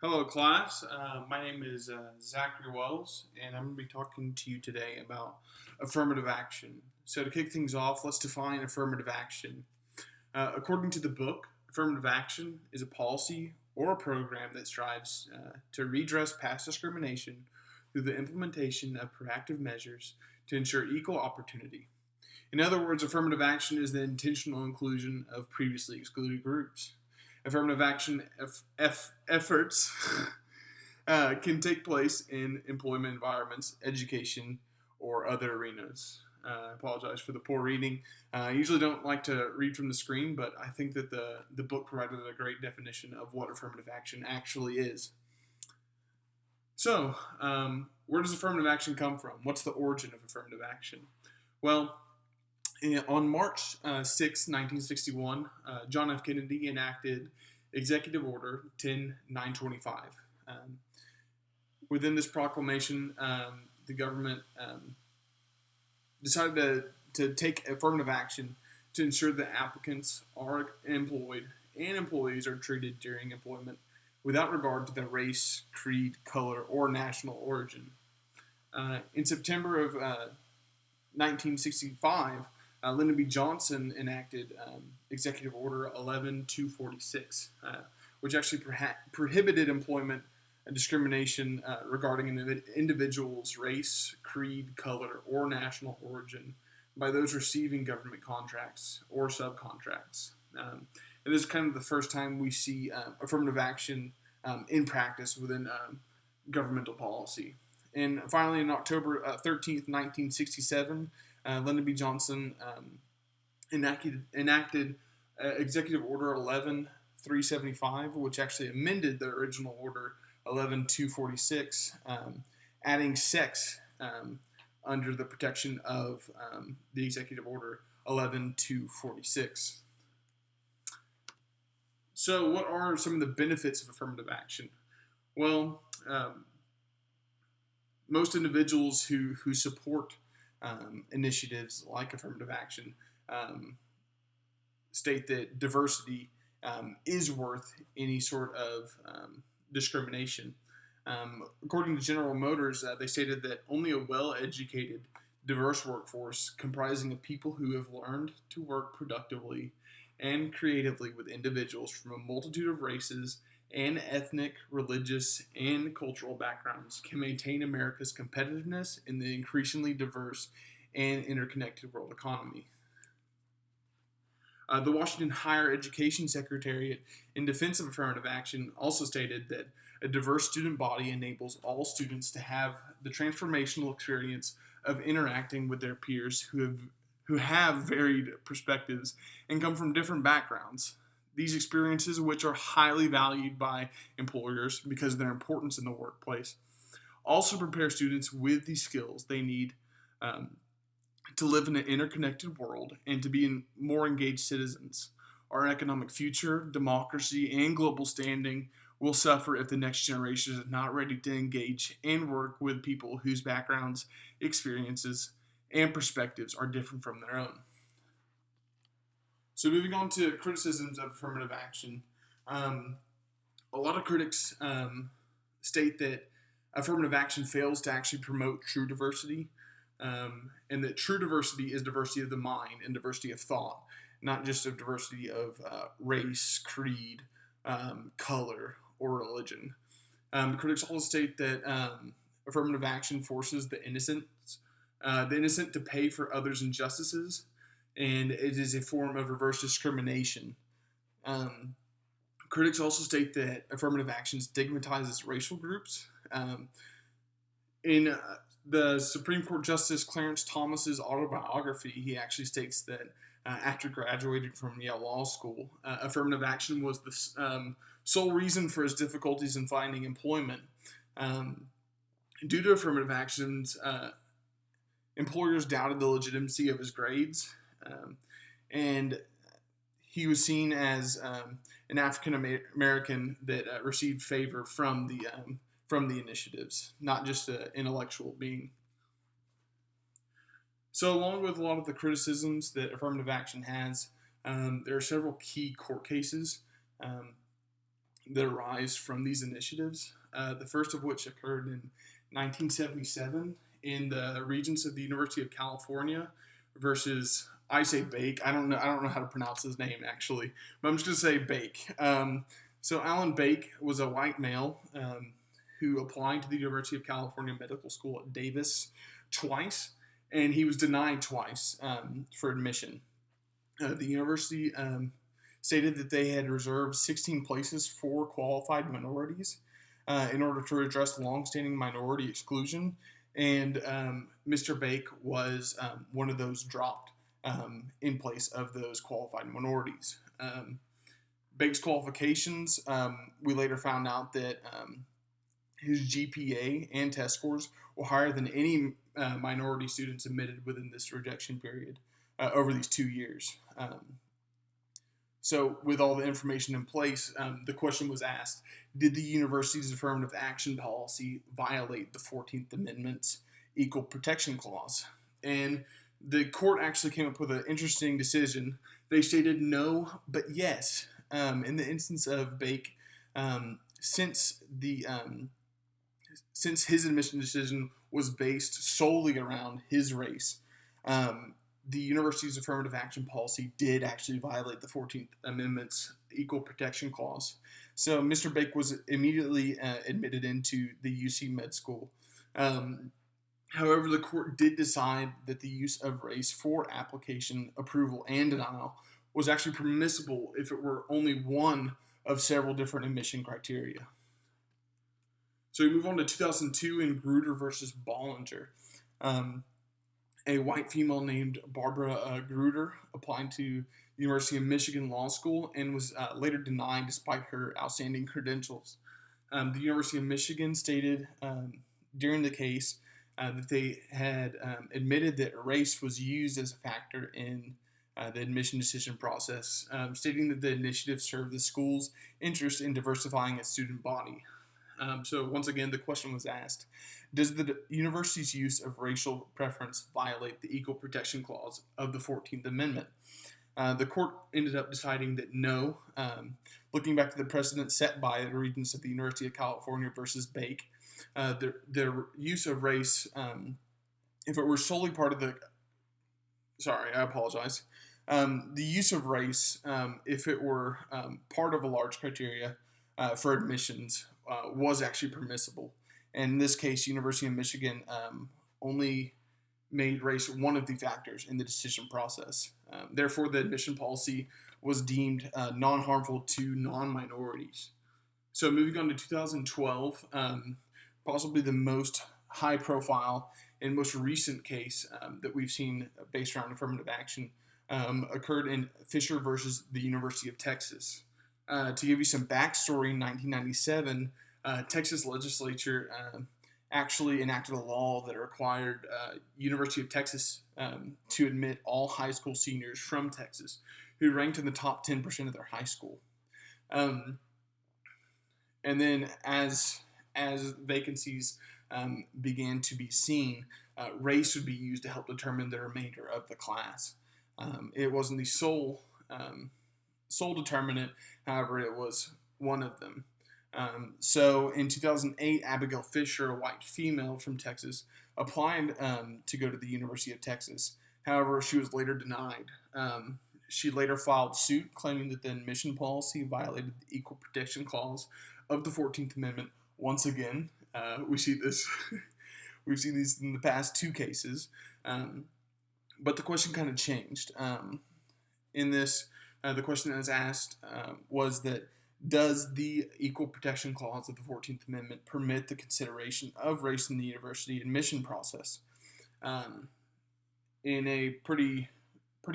Hello, class. My name is Zachary Wells, and I'm going to be talking to you today about affirmative action. So, to kick things off, let's define affirmative action. According to the book, affirmative action is a policy or a program that strives to redress past discrimination through the implementation of proactive measures to ensure equal opportunity. In other words, affirmative action is the intentional inclusion of previously excluded groups. Affirmative action efforts can take place in employment environments, education, or other arenas. I apologize for the poor reading. I usually don't like to read from the screen, but I think that the book provided a great definition of what affirmative action actually is. So, where does affirmative action come from? What's the origin of affirmative action? Well, on March 6, 1961, John F. Kennedy enacted Executive Order 10925. Within this proclamation, the government decided to take affirmative action to ensure that applicants are employed and employees are treated during employment without regard to their race, creed, color, or national origin. In September of 1965, Lyndon B. Johnson enacted Executive Order 11246, which actually prohibited employment and discrimination regarding an individual's race, creed, color, or national origin by those receiving government contracts or subcontracts. And this is kind of the first time we see affirmative action in practice within governmental policy. And finally, on October 13th, 1967, Lyndon B. Johnson enacted Executive Order 11375, which actually amended the original Order 11246, adding sex under the protection of the Executive Order 11246. So, what are some of the benefits of affirmative action? Well, most individuals who support initiatives like affirmative action state that diversity is worth any sort of discrimination. According to General Motors, they stated that only a well-educated, diverse workforce comprising of people who have learned to work productively and creatively with individuals from a multitude of races and ethnic, religious, and cultural backgrounds can maintain America's competitiveness in the increasingly diverse and interconnected world economy. The Washington Higher Education Secretariat, in defense of affirmative action, also stated that a diverse student body enables all students to have the transformational experience of interacting with their peers who have varied perspectives and come from different backgrounds. These experiences, which are highly valued by employers because of their importance in the workplace, also prepare students with the skills they need to live in an interconnected world and to be more engaged citizens. Our economic future, democracy, and global standing will suffer if the next generation is not ready to engage and work with people whose backgrounds, experiences, and perspectives are different from their own. So moving on to criticisms of affirmative action, a lot of critics state that affirmative action fails to actually promote true diversity, and that true diversity is diversity of the mind and diversity of thought, not just of diversity of race, creed, color, or religion. Critics also state that affirmative action forces the innocent to pay for others' injustices, and it is a form of reverse discrimination. Critics also state that affirmative action stigmatizes racial groups. In the Supreme Court Justice Clarence Thomas's autobiography, he actually states that after graduating from Yale Law School, affirmative action was the sole reason for his difficulties in finding employment. Due to affirmative actions, employers doubted the legitimacy of his grades, and he was seen as an African American that received favor from the initiatives, not just an intellectual being. So, along with a lot of the criticisms that affirmative action has, there are several key court cases that arise from these initiatives. The first of which occurred in 1977 in the Regents of the University of California versus, I say Bake. I don't know how to pronounce his name actually, but I'm just gonna say Bake. So Alan Bake was a white male who applied to the University of California Medical School at Davis twice, and he was denied twice for admission. The university stated that they had reserved 16 places for qualified minorities in order to address longstanding minority exclusion, and Mr. Bake was one of those dropped in place of those qualified minorities. Bake's qualifications, we later found out that his GPA and test scores were higher than any minority students admitted within this rejection period over these 2 years. So with all the information in place, the question was asked, did the university's affirmative action policy violate the 14th Amendment's Equal Protection Clause? And the court actually came up with an interesting decision. They stated no, but yes. In the instance of Bake, since his admission decision was based solely around his race, the university's affirmative action policy did actually violate the 14th Amendment's Equal Protection Clause. So Mr. Bake was immediately admitted into the UC Med School. However, the court did decide that the use of race for application, approval, and denial was actually permissible if it were only one of several different admission criteria. So we move on to 2002 in Gruder versus Bollinger. A white female named Barbara Gruder applied to the University of Michigan Law School and was later denied despite her outstanding credentials. The University of Michigan stated during the case that they had admitted that race was used as a factor in the admission decision process, stating that the initiative served the school's interest in diversifying its student body. So once again, the question was asked, does the university's use of racial preference violate the Equal Protection Clause of the 14th Amendment? The court ended up deciding that no. Looking back to the precedent set by the Regents of the University of California versus Bake, the use of race, if it were solely part of the... Sorry, I apologize. The use of race, if it were part of a large criteria for admissions, was actually permissible. And in this case, University of Michigan only made race one of the factors in the decision process. Therefore, the admission policy was deemed non-harmful to non-minorities. So moving on to 2012, possibly the most high-profile and most recent case that we've seen based around affirmative action occurred in Fisher versus the University of Texas. To give you some backstory, in 1997, Texas legislature actually enacted a law that required University of Texas to admit all high school seniors from Texas who ranked in the top 10% of their high school. And then as vacancies began to be seen, race would be used to help determine the remainder of the class. It wasn't the sole determinant, however, it was one of them. So in 2008, Abigail Fisher, a white female from Texas, applied to go to the University of Texas. However, she was later denied. She later filed suit claiming that the admission policy violated the Equal Protection Clause of the 14th Amendment. Once again, we see this. We've seen these in the past two cases. But the question kind of changed. In this, the question that was asked was that, does the Equal Protection Clause of the 14th Amendment permit the consideration of race in the university admission process? In a pretty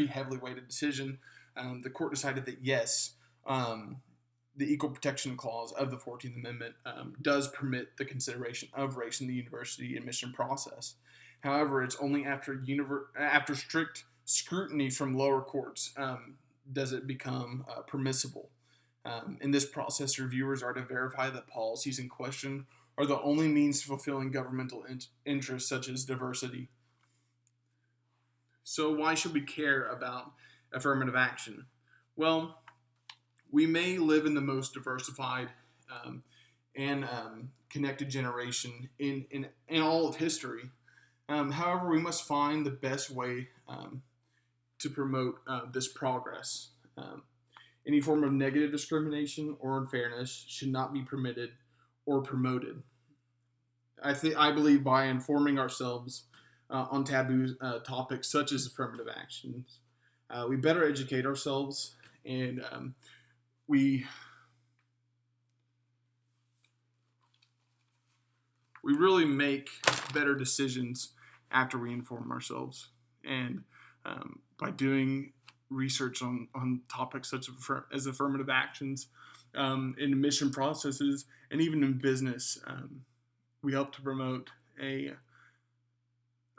heavily weighted decision, the court decided that yes, the Equal Protection Clause of the 14th Amendment does permit the consideration of race in the university admission process. However, it's only after strict scrutiny from lower courts does it become permissible. In this process, reviewers are to verify that policies in question are the only means to fulfilling governmental interests such as diversity. So why should we care about affirmative action? Well, we may live in the most diversified and connected generation in all of history. However, we must find the best way to promote this progress. Any form of negative discrimination or unfairness should not be permitted or promoted. I believe by informing ourselves on taboo topics such as affirmative actions, we better educate ourselves, and we really make better decisions after we inform ourselves. And by doing research on topics such as affirmative actions in admission processes and even in business, we help to promote a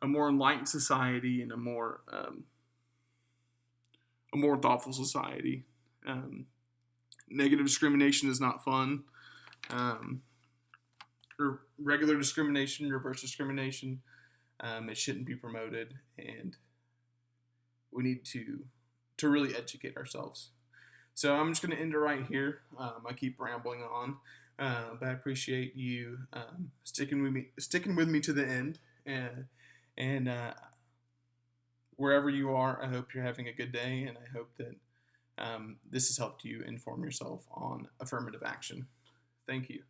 more enlightened society and a more thoughtful society. Negative discrimination is not fun. Regular discrimination, reverse discrimination, it shouldn't be promoted, and we need to really educate ourselves. So I'm just going to end it right here. I keep rambling on, but I appreciate you sticking with me to the end, and wherever you are, I hope you're having a good day, and I hope that this has helped you inform yourself on affirmative action. Thank you.